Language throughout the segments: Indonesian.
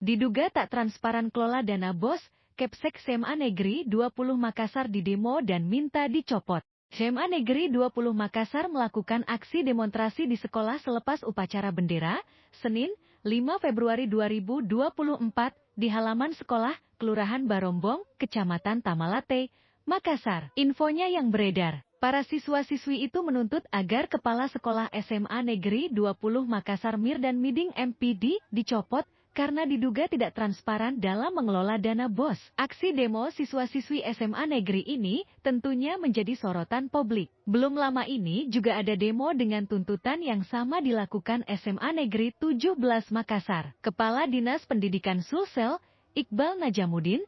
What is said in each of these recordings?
Diduga tak transparan kelola dana BOS, Kepsek SMA Negeri 20 Makassar didemo dan minta dicopot. SMA Negeri 20 Makassar melakukan aksi demonstrasi di sekolah selepas upacara bendera, Senin, 5 Februari 2024, di halaman sekolah, Kelurahan Barombong, Kecamatan Tamalate, Makassar. Infonya yang beredar, para siswa-siswi itu menuntut agar Kepala Sekolah SMA Negeri 20 Makassar Mirdan Miding MPD dicopot, karena diduga tidak transparan dalam mengelola dana BOS. Aksi demo siswa-siswi SMA negeri ini tentunya menjadi sorotan publik. Belum lama ini juga ada demo dengan tuntutan yang sama dilakukan SMA Negeri 17 Makassar. Kepala Dinas Pendidikan Sulsel, Iqbal Najamuddin,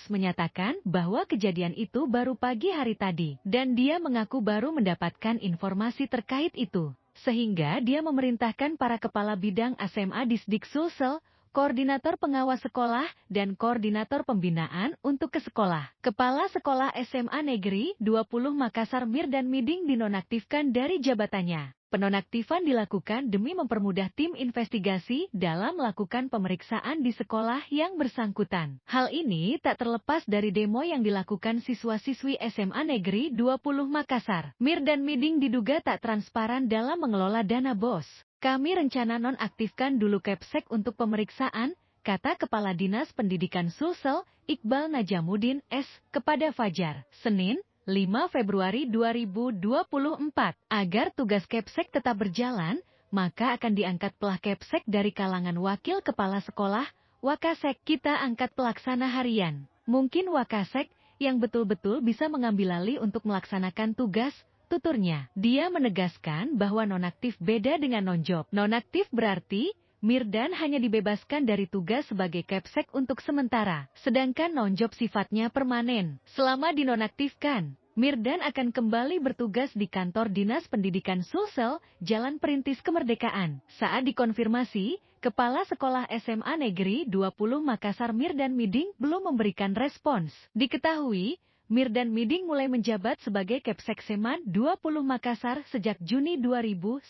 menyatakan bahwa kejadian itu baru pagi hari tadi, dan dia mengaku baru mendapatkan informasi terkait itu. Sehingga dia memerintahkan para kepala bidang SMA Disdik Sulsel, Koordinator Pengawas Sekolah, dan Koordinator Pembinaan untuk ke sekolah. Kepala Sekolah SMA Negeri 20 Makassar Mirdan Miding dinonaktifkan dari jabatannya. Penonaktifan dilakukan demi mempermudah tim investigasi dalam melakukan pemeriksaan di sekolah yang bersangkutan. Hal ini tak terlepas dari demo yang dilakukan siswa-siswi SMA Negeri 20 Makassar. Mirdan Miding diduga tak transparan dalam mengelola dana BOS. Kami rencana nonaktifkan dulu Kepsek untuk pemeriksaan, kata Kepala Dinas Pendidikan Sulsel, Iqbal Najamuddin S. kepada Fajar, Senin, 5 Februari 2024. Agar tugas Kepsek tetap berjalan, maka akan diangkat pelah Kepsek dari kalangan wakil kepala sekolah, Wakasek. Kita angkat pelaksana harian. Mungkin Wakasek yang betul-betul bisa mengambil alih untuk melaksanakan tugas, tuturnya. Dia menegaskan bahwa nonaktif beda dengan nonjob. Nonaktif berarti Mirdan hanya dibebaskan dari tugas sebagai Kepsek untuk sementara, sedangkan nonjob sifatnya permanen. Selama dinonaktifkan, Mirdan akan kembali bertugas di kantor Dinas Pendidikan Sulsel, Jalan Perintis Kemerdekaan. Saat dikonfirmasi, Kepala Sekolah SMA Negeri 20 Makassar Mirdan Miding belum memberikan respons. Diketahui, Mirdan Miding mulai menjabat sebagai Kepsek SMA 20 Makassar sejak Juni 2019.